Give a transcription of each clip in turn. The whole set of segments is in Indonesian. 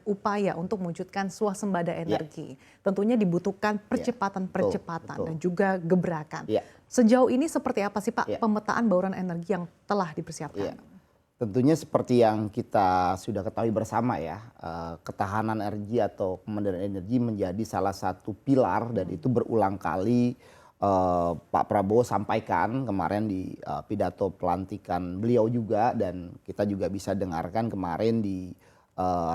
upaya untuk mewujudkan swasembada energi. Tentunya dibutuhkan percepatan-percepatan dan juga gebrakan. Sejauh ini seperti apa sih Pak pemetaan bauran energi yang telah dipersiapkan? Tentunya seperti yang kita sudah ketahui bersama ya, ketahanan energi atau kemandirian energi menjadi salah satu pilar dan itu berulang kali Pak Prabowo sampaikan kemarin di pidato pelantikan beliau juga, dan kita juga bisa dengarkan kemarin di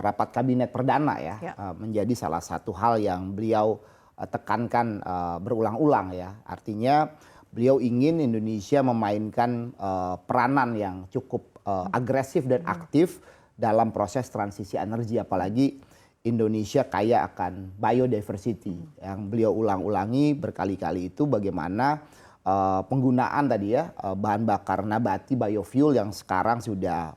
rapat kabinet perdana ya, menjadi salah satu hal yang beliau tekankan berulang-ulang ya. Artinya beliau ingin Indonesia memainkan peranan yang cukup agresif dan aktif dalam proses transisi energi, apalagi Indonesia kaya akan biodiversity. Yang beliau ulang-ulangi berkali-kali itu bagaimana penggunaan tadi ya bahan bakar nabati biofuel yang sekarang sudah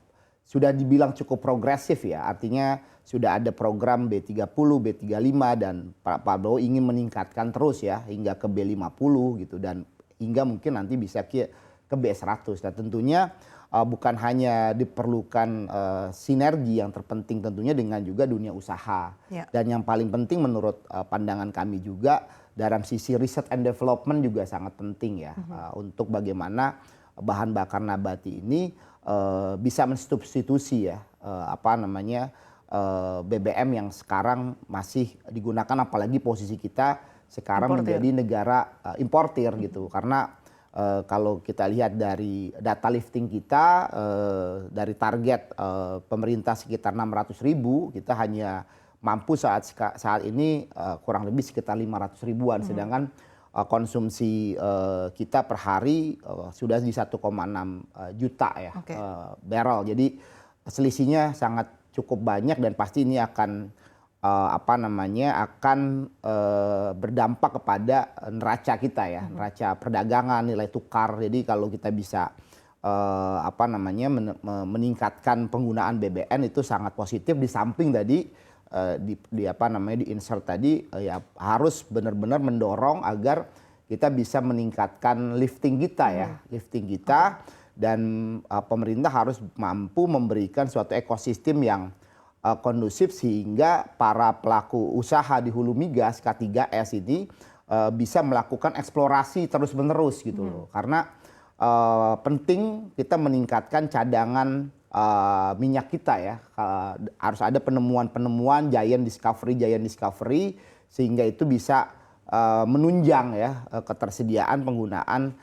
dibilang cukup progresif ya. Artinya sudah ada program B30, B35 dan Pak Prabowo ingin meningkatkan terus ya hingga ke B50 gitu, dan hingga mungkin nanti bisa ke B100. Dan tentunya bukan hanya diperlukan sinergi yang terpenting tentunya dengan juga dunia usaha. Dan yang paling penting menurut pandangan kami juga dalam sisi research and development juga sangat penting ya, untuk bagaimana bahan bakar nabati ini bisa mensubstitusi ya BBM yang sekarang masih digunakan, apalagi posisi kita sekarang menjadi negara importir gitu. Karena kalau kita lihat dari data lifting kita, dari target pemerintah sekitar 600.000, kita hanya mampu saat ini kurang lebih sekitar 500.000-an, sedangkan konsumsi kita per hari sudah di 1,6 juta ya barrel. Jadi selisihnya sangat cukup banyak dan pasti ini akan berdampak kepada neraca kita ya, neraca perdagangan, nilai tukar. Jadi kalau kita bisa meningkatkan penggunaan BBM itu sangat positif. Di samping tadi di insert tadi ya harus benar-benar mendorong agar kita bisa meningkatkan lifting kita ya, lifting kita, dan pemerintah harus mampu memberikan suatu ekosistem yang kondusif sehingga para pelaku usaha di hulu migas K3S ini bisa melakukan eksplorasi terus-menerus gitu loh. Karena penting kita meningkatkan cadangan minyak kita ya. Harus ada penemuan-penemuan giant discovery sehingga itu bisa menunjang ya ketersediaan penggunaan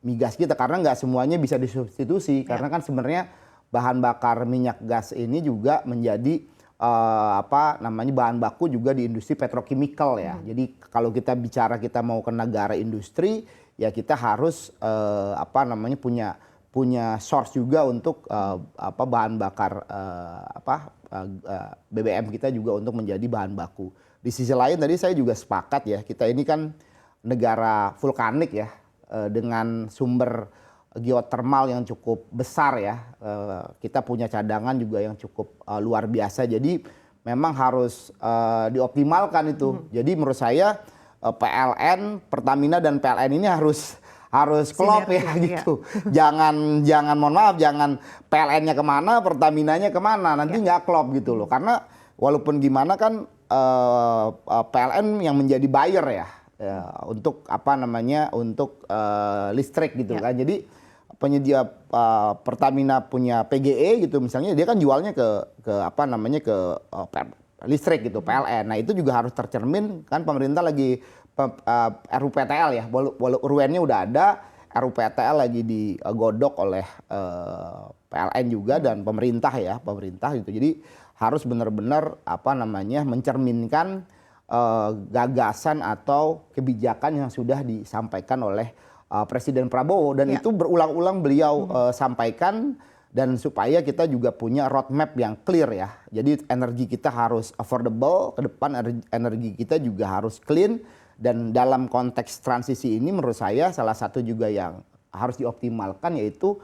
migas kita, karena nggak semuanya bisa disubstitusi. Karena kan sebenarnya bahan bakar minyak gas ini juga menjadi bahan baku juga di industri petrokimikal ya. Jadi kalau kita bicara kita mau ke negara industri ya kita harus punya source juga untuk bahan bakar BBM kita juga untuk menjadi bahan baku. Di sisi lain tadi saya juga sepakat ya, kita ini kan negara vulkanik ya, dengan sumber geotermal yang cukup besar ya. Kita punya cadangan juga yang cukup luar biasa. Jadi memang harus dioptimalkan itu. Jadi menurut saya PLN, Pertamina dan PLN ini harus klop ya gitu. Jangan mohon maaf, jangan PLN-nya kemana, Pertaminanya kemana, nanti nggak klop gitu loh. karena walaupun gimana kan PLN yang menjadi buyer ya, untuk untuk listrik gitu kan. Jadi penyedia Pertamina punya PGE gitu misalnya, dia kan jualnya ke listrik gitu, PLN. Nah itu juga harus tercermin kan, pemerintah lagi RUPTL ya, RUN-nya udah ada, RUPTL lagi digodok oleh PLN juga dan pemerintah gitu. Jadi harus benar-benar mencerminkan gagasan atau kebijakan yang sudah disampaikan oleh Presiden Prabowo, dan itu berulang-ulang beliau sampaikan, dan supaya kita juga punya roadmap yang clear ya. Jadi energi kita harus affordable, ke depan energi kita juga harus clean, dan dalam konteks transisi ini menurut saya salah satu juga yang harus dioptimalkan yaitu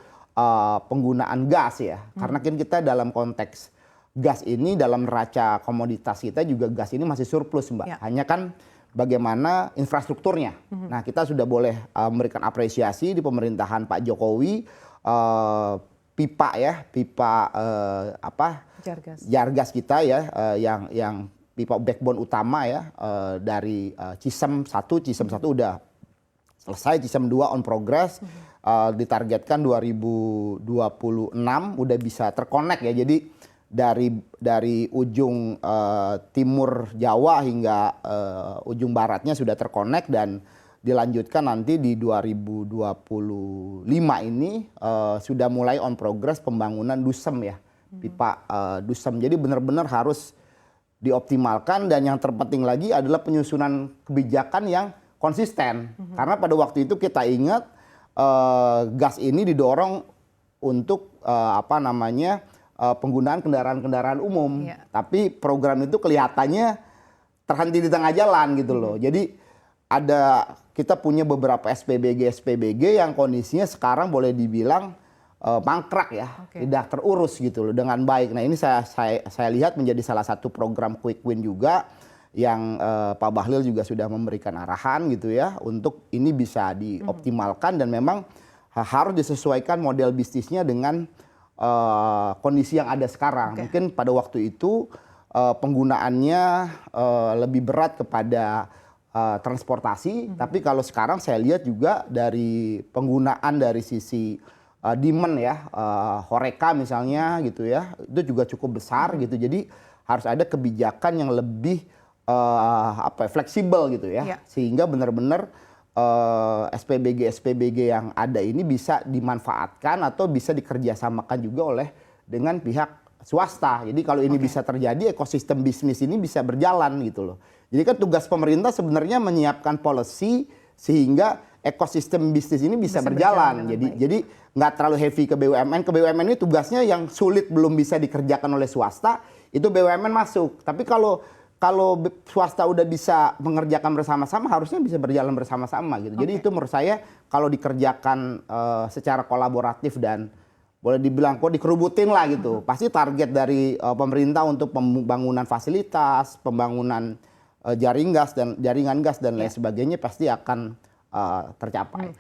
penggunaan gas ya. Karena kan kita dalam konteks gas ini, dalam neraca komoditas kita juga gas ini masih surplus Mbak. Hanya kan bagaimana infrastrukturnya. Nah kita sudah boleh memberikan apresiasi di pemerintahan Pak Jokowi, pipa ya, pipa Jargas kita ya, yang pipa backbone utama ya, dari Cisem 1 udah selesai, Cisem 2 on progress, ditargetkan 2026 udah bisa terkonek ya. Jadi dari ujung timur Jawa hingga ujung baratnya sudah terkonek, dan dilanjutkan nanti di 2025 ini sudah mulai on progress pembangunan Dusem ya, pipa Dusem. Jadi benar-benar harus dioptimalkan, dan yang terpenting lagi adalah penyusunan kebijakan yang konsisten. Karena pada waktu itu kita ingat gas ini didorong untuk penggunaan kendaraan-kendaraan umum. Tapi program itu kelihatannya terhenti di tengah jalan gitu loh. Jadi kita punya beberapa SPBG yang kondisinya sekarang boleh dibilang mangkrak ya, tidak terurus gitu loh dengan baik. Nah ini saya lihat menjadi salah satu program quick win juga, yang Pak Bahlil juga sudah memberikan arahan gitu ya, untuk ini bisa dioptimalkan dan memang harus disesuaikan model bisnisnya dengan kondisi yang ada sekarang. Mungkin pada waktu itu penggunaannya lebih berat kepada transportasi, tapi kalau sekarang saya lihat juga dari penggunaan dari sisi demand ya, Horeca misalnya gitu ya, itu juga cukup besar gitu. Jadi harus ada kebijakan yang lebih fleksibel gitu ya, sehingga benar-benar SPBG yang ada ini bisa dimanfaatkan atau bisa dikerjasamakan juga dengan pihak swasta. Jadi kalau ini bisa terjadi, ekosistem bisnis ini bisa berjalan gitu loh. Jadi kan tugas pemerintah sebenarnya menyiapkan policy sehingga ekosistem bisnis ini bisa berjalan. Jadi nggak terlalu heavy ke BUMN. Ke BUMN ini tugasnya yang sulit belum bisa dikerjakan oleh swasta, itu BUMN masuk. Tapi kalau swasta udah bisa mengerjakan bersama-sama, harusnya bisa berjalan bersama-sama gitu. Jadi itu menurut saya kalau dikerjakan secara kolaboratif dan boleh dibilang kok dikerubutin lah gitu. Pasti target dari pemerintah untuk pembangunan fasilitas, pembangunan jaringan gas dan lain sebagainya pasti akan tercapai.